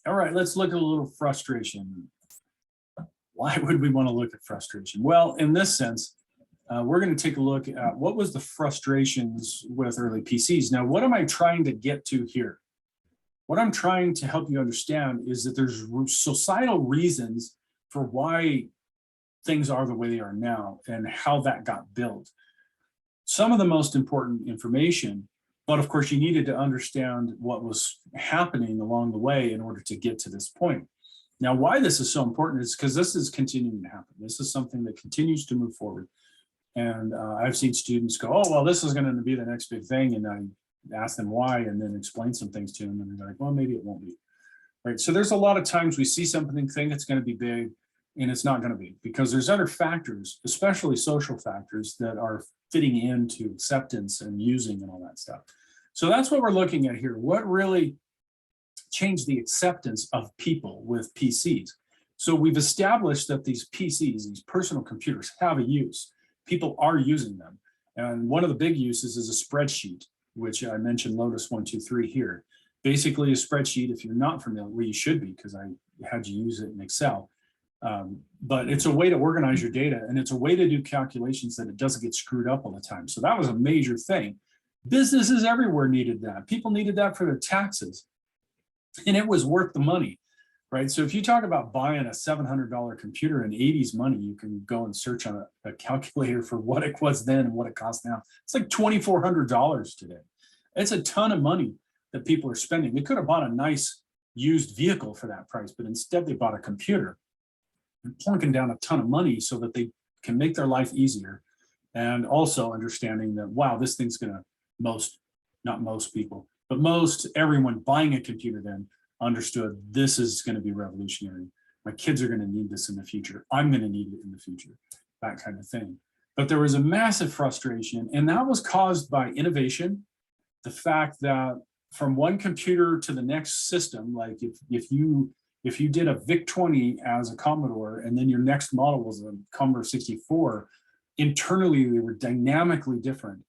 All right, let's look at a little frustration. Why would we want to look at frustration? Well, in this sense, we're going to take a look at what was the frustrations with early PCs. Now, what am I trying to get to here? What I'm trying to help you understand is that there's societal reasons for why things are the way they are now and how that got built. Some of the most important information, but of course you needed to understand what was happening along the way in order to get to this point. Now, why this is so important is because this is continuing to happen. This is something that continues to move forward. And I've seen students go, oh, well, this is going to be the next big thing. And I ask them why, and then explain some things to them. And they're like, well, maybe it won't be. Right. So there's a lot of times we see something, think it's going to be big, and it's not going to be, because there's other factors, especially social factors, that are fitting into acceptance and using and all that stuff. So that's what we're looking at here. What really changed the acceptance of people with PCs? So we've established that these PCs, these personal computers, have a use. People are using them. And one of the big uses is a spreadsheet, which I mentioned Lotus 123 here. Basically a spreadsheet, if you're not familiar, well, you should be, because I had you use it in Excel. But it's a way to organize your data, and it's a way to do calculations that it doesn't get screwed up all the time. So that was a major thing. Businesses everywhere needed that. People needed that for their taxes, and it was worth the money, right? So if you talk about buying a $700 computer in 80s money, you can go and search on a calculator for what it was then and what it costs now. It's like $2,400 today. It's a ton of money that people are spending. They could have bought a nice used vehicle for that price, but instead they bought a computer and plunking down a ton of money so that they can make their life easier. And also understanding that, wow, this thing's gonna not most people, but everyone buying a computer then understood this is gonna be revolutionary. My kids are gonna need this in the future. I'm gonna need it in the future, that kind of thing. But there was a massive frustration, and that was caused by innovation. The fact that from one computer to the next system, like if you did a VIC-20 as a Commodore, and then your next model was a Commodore 64, internally they were dynamically different.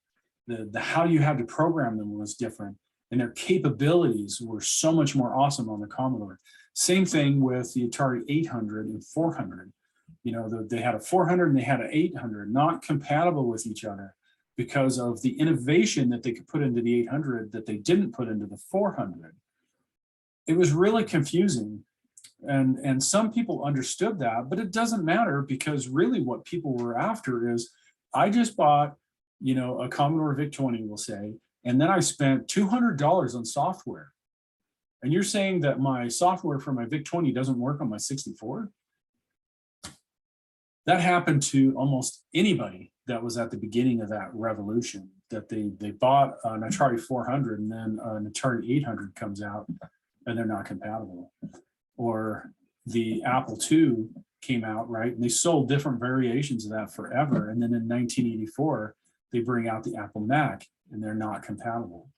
The how you had to program them was different, and their capabilities were so much more awesome on the Commodore. Same thing with the Atari 800 and 400. You know, they had a 400 and they had an 800, not compatible with each other because of the innovation that they could put into the 800 that they didn't put into the 400. It was really confusing. And some people understood that, but it doesn't matter, because really what people were after is, I just bought, you know, a Commodore VIC-20, we'll say, and then I spent $200 on software. And you're saying that my software for my VIC-20 doesn't work on my 64? That happened to almost anybody that was at the beginning of that revolution, that they bought an Atari 400 and then an Atari 800 comes out and they're not compatible. Or the Apple II came out, right? And they sold different variations of that forever. And then in 1984, they bring out the Apple Mac and they're not compatible.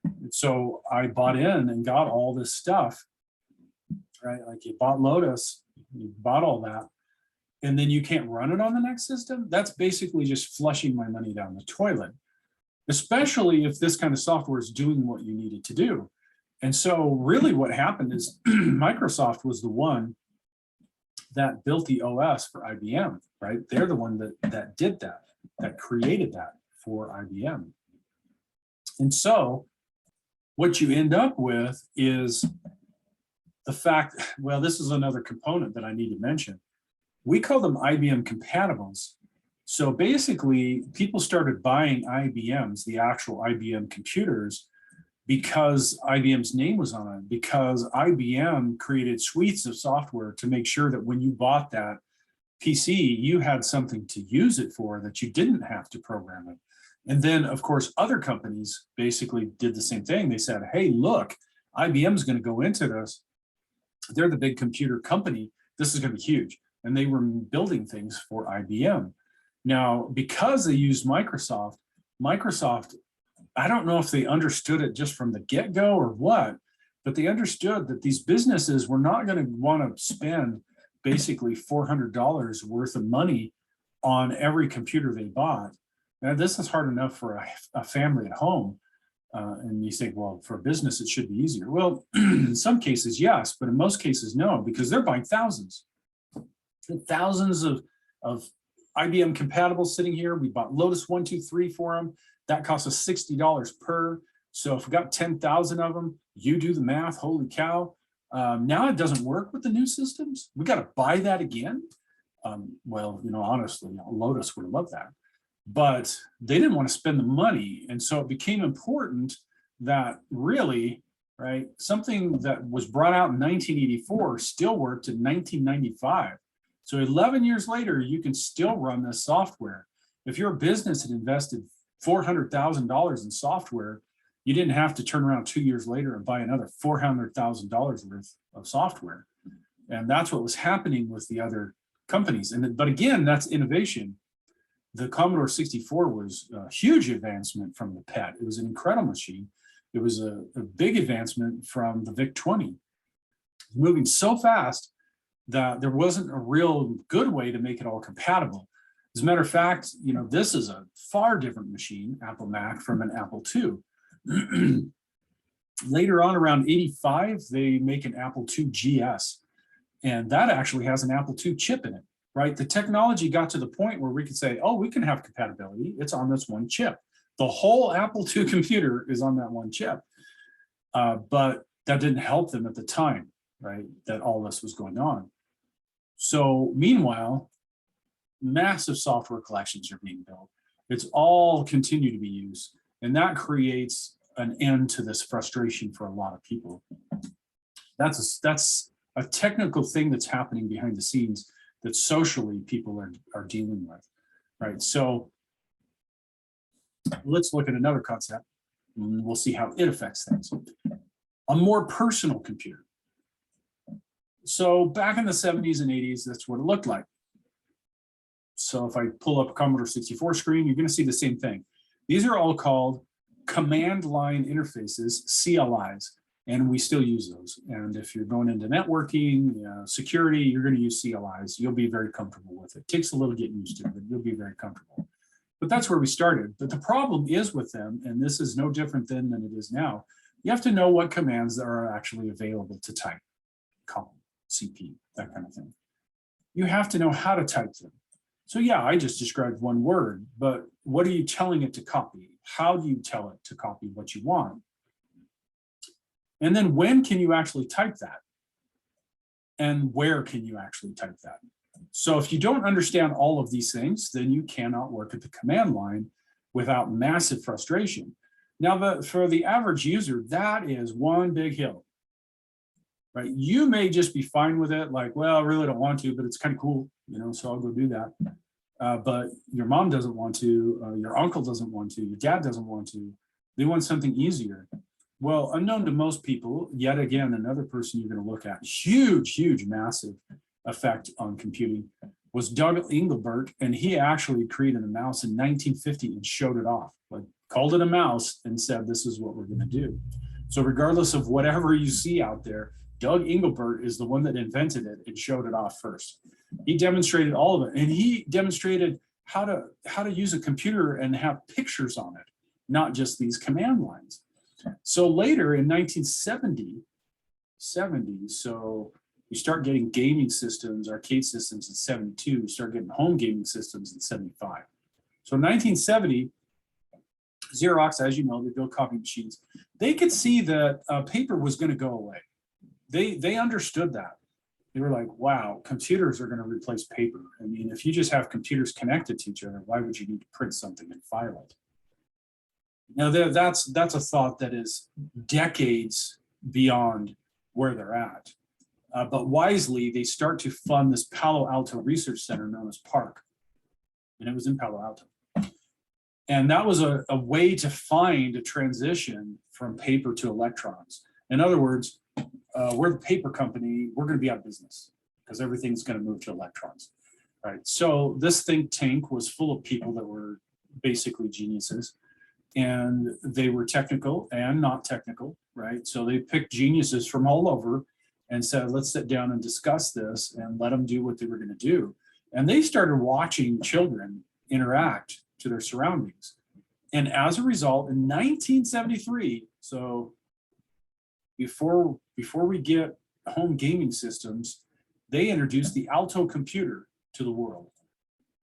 And so I bought in and got all this stuff, right? Like you bought Lotus, you bought all that, and then you can't run it on the next system. That's basically just flushing my money down the toilet, especially if this kind of software is doing what you need it to do. And so really what happened is Microsoft was the one that built the OS for IBM, right? They're the one that did that, that created that for IBM. And so what you end up with is the fact, well, this is another component that I need to mention. We call them IBM Compatibles. So basically people started buying IBMs, the actual IBM computers, because IBM's name was on it, because IBM created suites of software to make sure that when you bought that PC, you had something to use it for, that you didn't have to program it. And then, of course, other companies basically did the same thing. They said, hey, look, IBM's going to go into this. They're the big computer company. This is going to be huge. And they were building things for IBM. Now, because they used Microsoft, I don't know if they understood it just from the get-go or what, but they understood that these businesses were not going to want to spend basically $400 worth of money on every computer they bought. Now, this is hard enough for a family at home. And you think, well, for a business, it should be easier. Well, in some cases, yes, but in most cases, no, because they're buying thousands of IBM Compatibles sitting here. We bought Lotus 1, 2, 3 for them. That cost us $60 per. So if we got 10,000 of them, you do the math, holy cow. Now it doesn't work with the new systems. We got to buy that again. Well, honestly, Lotus would have loved that, but they didn't want to spend the money. And so it became important that really, right, something that was brought out in 1984 still worked in 1995. So 11 years later, you can still run this software. If your business had invested $400,000 in software, you didn't have to turn around 2 years later and buy another $400,000 worth of software. And that's what was happening with the other companies. But again, that's innovation. The Commodore 64 was a huge advancement from the PET. It was an incredible machine. It was a big advancement from the VIC-20. Moving so fast that there wasn't a real good way to make it all compatible. As a matter of fact, this is a far different machine, Apple Mac, from an Apple II. Later on, around 85, they make an Apple II GS, and that actually has an Apple II chip in it, right? The technology got to the point where we could say, oh, we can have compatibility. It's on this one chip. The whole Apple II computer is on that one chip. But that didn't help them at the time, right? That all this was going on. So meanwhile, massive software collections are being built. It's all continue to be used. And that creates an end to this frustration for a lot of people. That's a technical thing that's happening behind the scenes that socially people are dealing with, right? So let's look at another concept and we'll see how it affects things. A more personal computer. So back in the 70s and 80s, that's what it looked like. So if I pull up a Commodore 64 screen, you're going to see the same thing. These are all called command line interfaces, CLIs, and we still use those. And if you're going into networking, security, you're going to use CLIs. You'll be very comfortable with it. It takes a little getting used to, but you'll be very comfortable. But that's where we started. But the problem is with them, and this is no different than it is now, you have to know what commands are actually available to type, COM, CP, that kind of thing. You have to know how to type them. So yeah, I just described one word, but what are you telling it to copy? How do you tell it to copy what you want? And then when can you actually type that? And where can you actually type that? So if you don't understand all of these things, then you cannot work at the command line without massive frustration. Now, for the average user, that is one big hill, right? You may just be fine with it, like, well, I really don't want to, but it's kind of cool, so I'll go do that. But your mom doesn't want to, your uncle doesn't want to, your dad doesn't want to. They want something easier. Well, unknown to most people, yet again, another person you're going to look at, huge, massive effect on computing, was Doug Engelberg, and he actually created a mouse in 1950 and showed it off, like called it a mouse and said, this is what we're going to do. So regardless of whatever you see out there, Doug Engelberg is the one that invented it and showed it off first. He demonstrated all of it, and he demonstrated how to use a computer and have pictures on it, not just these command lines. So later in 1970, so you start getting gaming systems, arcade systems in 72, you start getting home gaming systems in 75. So in 1970, Xerox, as you know, they built copy machines. They could see that paper was going to go away. They understood that. They were like, wow, computers are going to replace paper. I mean, if you just have computers connected to each other, why would you need to print something and file it? Now, that's a thought that is decades beyond where they're at. But wisely, they start to fund this Palo Alto Research Center known as PARC. And it was in Palo Alto. And that was a way to find a transition from paper to electrons. In other words, we're the paper company, we're going to be out of business because everything's going to move to electrons. Right? So this think tank was full of people that were basically geniuses. And they were technical and not technical, right? So they picked geniuses from all over and said, let's sit down and discuss this and let them do what they were going to do. And they started watching children interact to their surroundings. And as a result, in 1973, so before we get home gaming systems, they introduced the Alto Computer to the world.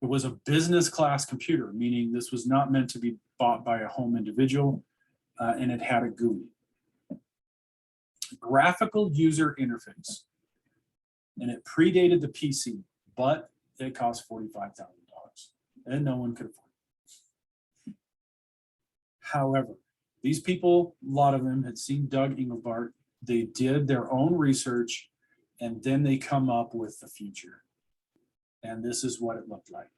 It was a business class computer, meaning this was not meant to be bought by a home individual, and it had a GUI. Graphical user interface. And it predated the PC, but it cost $45,000, and no one could afford it. However, these people, a lot of them had seen Doug Engelberg. They did their own research, and then they come up with the future. And this is what it looked like.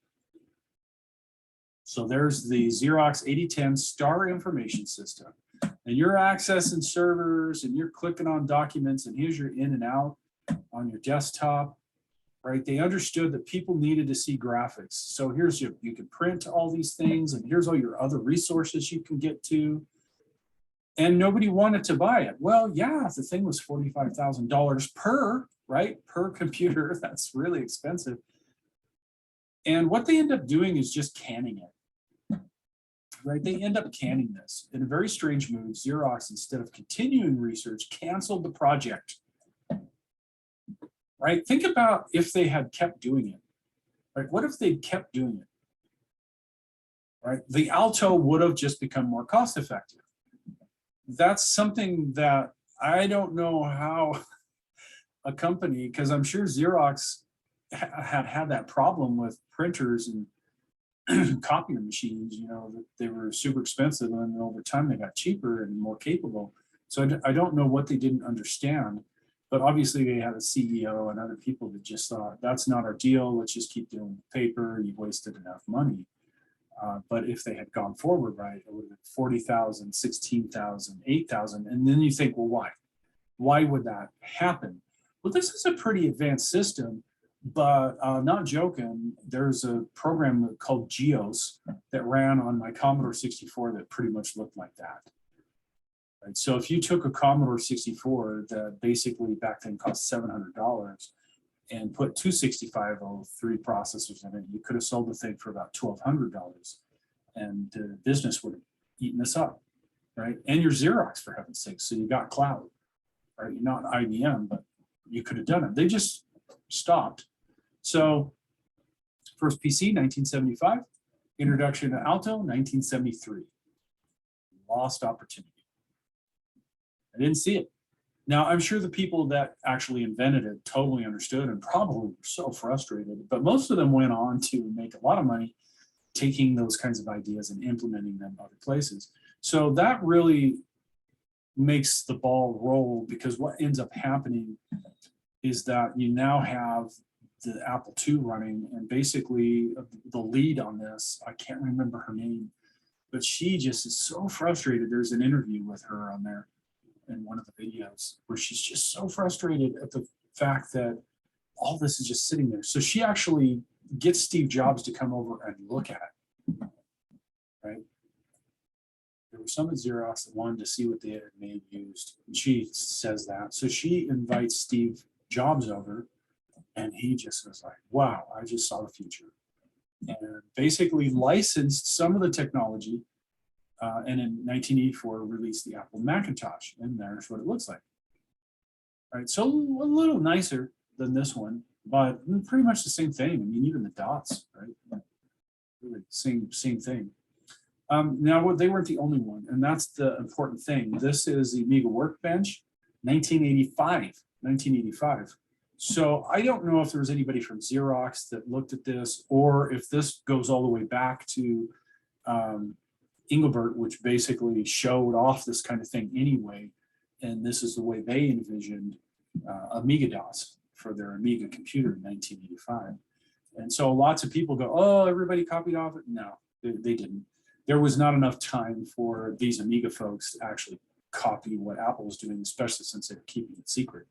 So there's the Xerox 8010 Star Information System. And you're accessing servers, and you're clicking on documents, and here's your in and out on your desktop, right? They understood that people needed to see graphics. So here's you can print all these things, and here's all your other resources you can get to. And nobody wanted to buy it. Well, yeah, the thing was $45,000 per, right? Per computer. That's really expensive. And what they end up doing is just canning it, right? They end up canning this. In a very strange move, Xerox, instead of continuing research, canceled the project, right? Think about if they had kept doing it, right? What if they kept doing it, right? The Alto would have just become more cost effective. That's something that I don't know how a company, because I'm sure Xerox had that problem with printers and copier machines, you know, that they were super expensive, and then over time they got cheaper and more capable. So I don't know what they didn't understand, but obviously they had a CEO and other people that just thought, that's not our deal, let's just keep doing paper, you've wasted enough money. But if they had gone forward, right, it would have been 40,000, 16,000, 8,000. And then you think, well, why? Why would that happen? Well, this is a pretty advanced system, but not joking, there's a program called GEOS that ran on my Commodore 64 that pretty much looked like that. Right? So if you took a Commodore 64 that basically back then cost $700, and put two 6503 processors in it, you could have sold the thing for about $1,200, and the business would have eaten this up, right? And you're Xerox, for heaven's sake, so you got cloud, right? You're not IBM, but you could have done it. They just stopped. So first PC, 1975, introduction to Alto, 1973. Lost opportunity. I didn't see it. Now, I'm sure the people that actually invented it totally understood and probably were so frustrated, but most of them went on to make a lot of money taking those kinds of ideas and implementing them other places. So that really makes the ball roll, because what ends up happening is that you now have the Apple II running, and basically the lead on this, I can't remember her name, but she just is so frustrated. There's an interview with her on there in one of the videos where she's just so frustrated at the fact that all this is just sitting there. So she actually gets Steve Jobs to come over and look at it, right? There were some at Xerox that wanted to see what they had made used, and she says that. So she invites Steve Jobs over, and he just was like, wow, I just saw the future. And basically licensed some of the technology, and in 1984 released the Apple Macintosh, and there's what it looks like. Right, so a little nicer than this one, but pretty much the same thing. I mean, even the dots, right? Really same thing. Now, they weren't the only one, and that's the important thing. This is the Amiga Workbench, 1985. So I don't know if there was anybody from Xerox that looked at this, or if this goes all the way back to Engelberg, which basically showed off this kind of thing anyway, and this is the way they envisioned Amiga DOS for their Amiga computer in 1985. And so lots of people go, oh, everybody copied off it. No, they didn't. There was not enough time for these Amiga folks to actually copy what Apple was doing, especially since they're keeping it secret.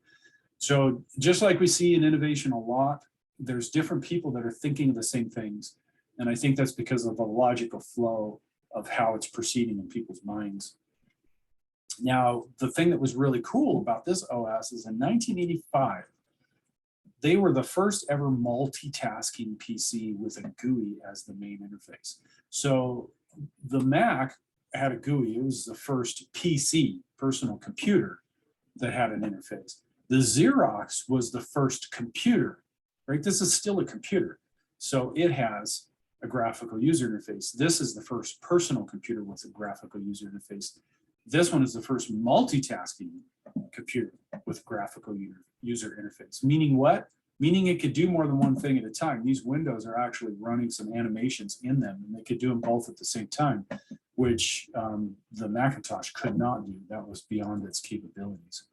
So just like we see in innovation a lot, there's different people that are thinking of the same things. And I think that's because of the logical flow of how it's proceeding in people's minds. Now, the thing that was really cool about this OS is in 1985, they were the first ever multitasking PC with a GUI as the main interface. So the Mac had a GUI. It was the first PC, personal computer, that had an interface. The Xerox was the first computer, right? This is still a computer. So it has a graphical user interface. This is the first personal computer with a graphical user interface. This one is the first multitasking computer with graphical user interface. Meaning what? Meaning it could do more than one thing at a time. These windows are actually running some animations in them, and they could do them both at the same time, which the Macintosh could not do. That was beyond its capabilities.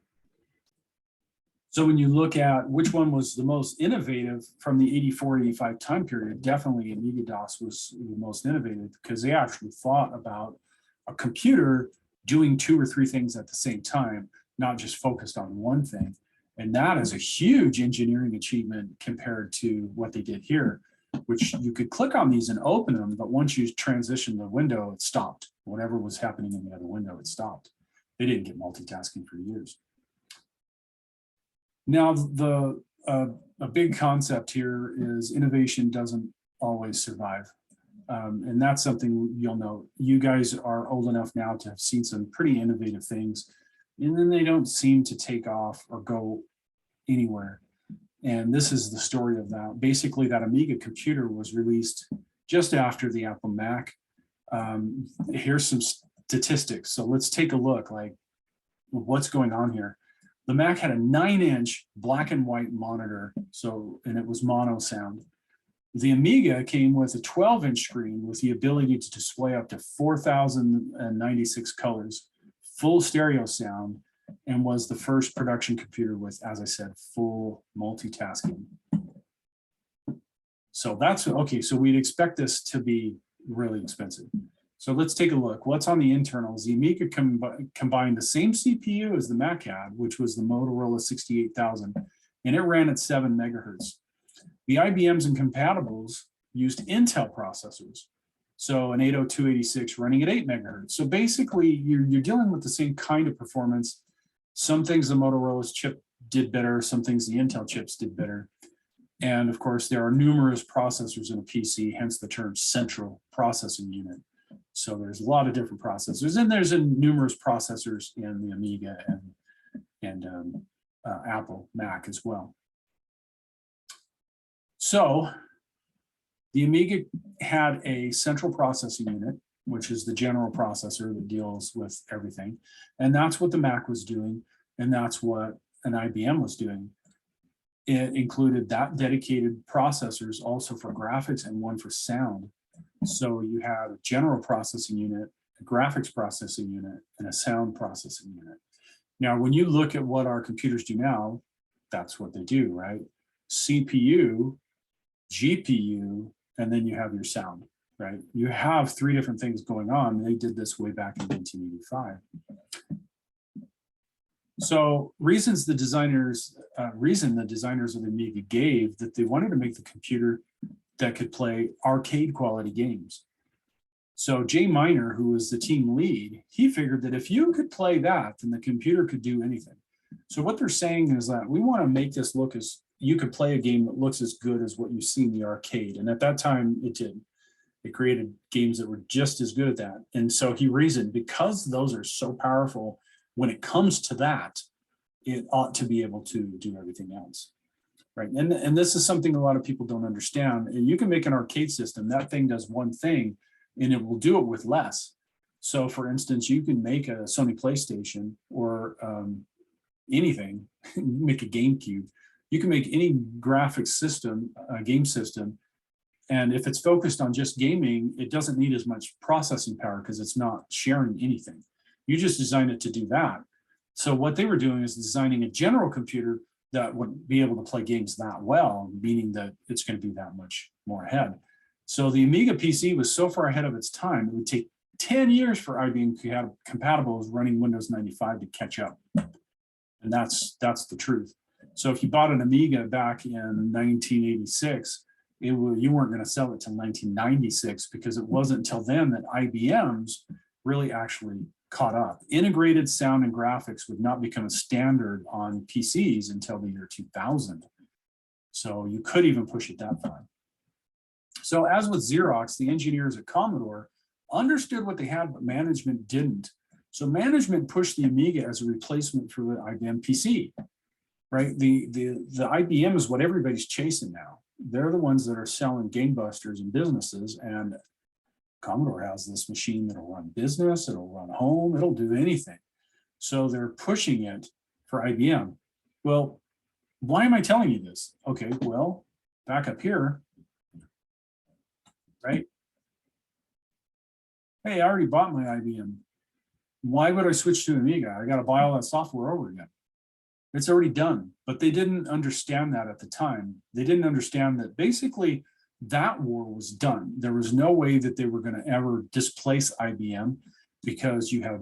So when you look at which one was the most innovative from the 84-85 time period, definitely Amiga-DOS was the most innovative, because they actually thought about a computer doing 2 or 3 things at the same time, not just focused on one thing. And that is a huge engineering achievement compared to what they did here, which you could click on these and open them, but once you transition the window, it stopped. Whatever was happening in the other window, it stopped. They didn't get multitasking for years. Now, a big concept here is innovation doesn't always survive. And that's something you'll know. You guys are old enough now to have seen some pretty innovative things, and then they don't seem to take off or go anywhere. And this is the story of that. Basically, that Amiga computer was released just after the Apple Mac. Here's some statistics. So let's take a look, like, what's going on here. The Mac had a 9-inch black and white monitor, and it was mono sound. The Amiga came with a 12-inch screen with the ability to display up to 4,096 colors, full stereo sound, and was the first production computer with, as I said, full multitasking. So that's okay. So we'd expect this to be really expensive. So let's take a look. What's on the internals? The Amiga combined the same CPU as the Mac had, which was the Motorola 68,000, and it ran at 7 megahertz. The IBMs and Compatibles used Intel processors. So an 80286 running at 8 megahertz. So basically, you're dealing with the same kind of performance. Some things the Motorola's chip did better, some things the Intel chips did better. And of course, there are numerous processors in a PC, hence the term central processing unit. So there's a lot of different processors, and there's numerous processors in the Amiga and Apple Mac as well. So the Amiga had a central processing unit, which is the general processor that deals with everything. And that's what the Mac was doing, and that's what an IBM was doing. It included that dedicated processors also for graphics and one for sound. So you had a general processing unit, a graphics processing unit, and a sound processing unit. Now, when you look at what our computers do now, that's what they do, right? CPU, GPU, and then you have your sound, right? You have 3 different things going on. And they did this way back in 1985. So reason the designers of the Amiga gave that they wanted to make the computer that could play arcade quality games. So Jay Miner, who was the team lead, he figured that if you could play that, then the computer could do anything. So what they're saying is that we want to make this look as, you could play a game that looks as good as what you see in the arcade. And at that time, it did. It created games that were just as good at that. And so he reasoned, because those are so powerful, when it comes to that, it ought to be able to do everything else. Right. And this is something a lot of people don't understand. And you can make an arcade system, that thing does one thing, and it will do it with less. So for instance, you can make a Sony PlayStation or anything, make a GameCube. You can make any graphics system, game system, and if it's focused on just gaming, it doesn't need as much processing power because it's not sharing anything. You just design it to do that. So what they were doing is designing a general computer that would be able to play games that well, meaning that it's going to be that much more ahead. So the Amiga PC was so far ahead of its time, it would take 10 years for Ibm Compatibles running Windows 95 to catch up. And that's the truth. So if you bought an Amiga back in 1986, you weren't going to sell it till 1996, because it wasn't until then that IBM's really actually caught up. Integrated sound and graphics would not become a standard on PCs until the year 2000. So you could even push it that far. So as with Xerox, the engineers at Commodore understood what they had, but management didn't. So management pushed the Amiga as a replacement for the IBM PC, right? The IBM is what everybody's chasing now. They're the ones that are selling gangbusters in businesses, and Commodore has this machine that'll run business, it'll run home, it'll do anything. So they're pushing it for IBM. Well, why am I telling you this? Okay, well, back up here, right? Hey, I already bought my IBM. Why would I switch to Amiga? I got to buy all that software over again. It's already done, but they didn't understand that at the time. They didn't understand that basically that war was done. There was no way that they were going to ever displace IBM because you have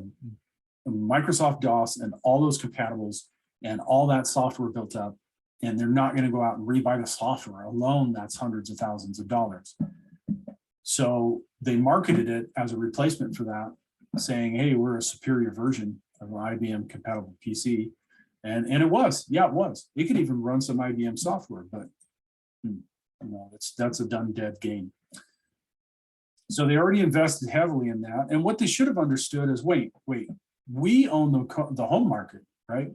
Microsoft DOS and all those compatibles and all that software built up, and they're not going to go out and rebuy the software alone. That's hundreds of thousands of dollars. So they marketed it as a replacement for that, saying, hey, we're a superior version of an IBM compatible PC. And it was, yeah, it was. It could even run some IBM software, but no, that's a done dead game. So they already invested heavily in that. And what they should have understood is, wait, we own the home market, right?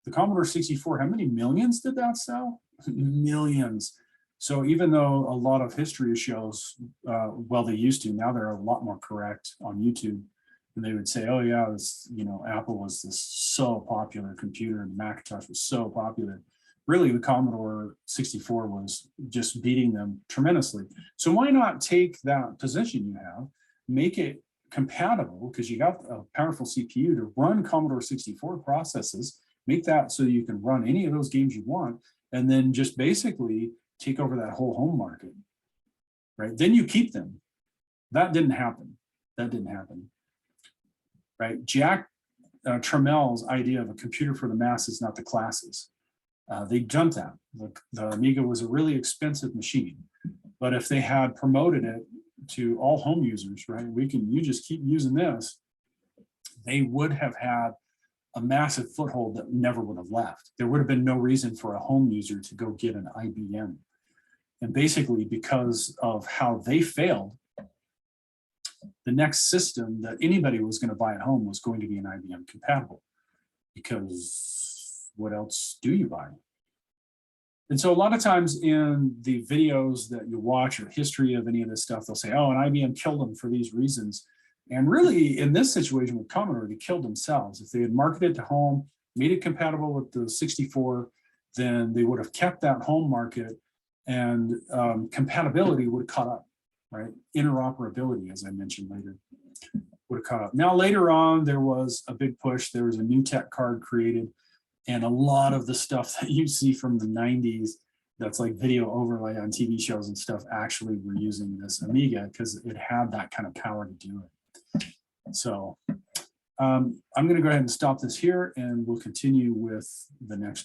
The Commodore 64, how many millions did that sell? Millions. So even though a lot of history shows, well, they used to, now they're a lot more correct on YouTube. And they would say, oh yeah, this, Apple was this so popular computer and Macintosh was so popular. Really, the Commodore 64 was just beating them tremendously. So why not take that position you have, make it compatible, because you got a powerful CPU to run Commodore 64 processes, make that so you can run any of those games you want, and then just basically take over that whole home market, right? Then you keep them. That didn't happen. That didn't happen, right? Jack Trammell's idea of a computer for the masses, not the classes. They jumped that. The Amiga was a really expensive machine, but if they had promoted it to all home users, right? You just keep using this, they would have had a massive foothold that never would have left. There would have been no reason for a home user to go get an IBM. And basically, because of how they failed, the next system that anybody was going to buy at home was going to be an IBM compatible, because what else do you buy? And so a lot of times in the videos that you watch or history of any of this stuff, they'll say, oh, an IBM killed them for these reasons. And really, in this situation with Commodore, they killed themselves. If they had marketed to home, made it compatible with the 64, then they would have kept that home market, and compatibility would have caught up, right? Interoperability, as I mentioned later, would have caught up. Now, later on, there was a big push. There was a new tech card created, and a lot of the stuff that you see from the 90s, that's like video overlay on TV shows and stuff, actually were using this Amiga because it had that kind of power to do it. So I'm going to go ahead and stop this here, and we'll continue with the next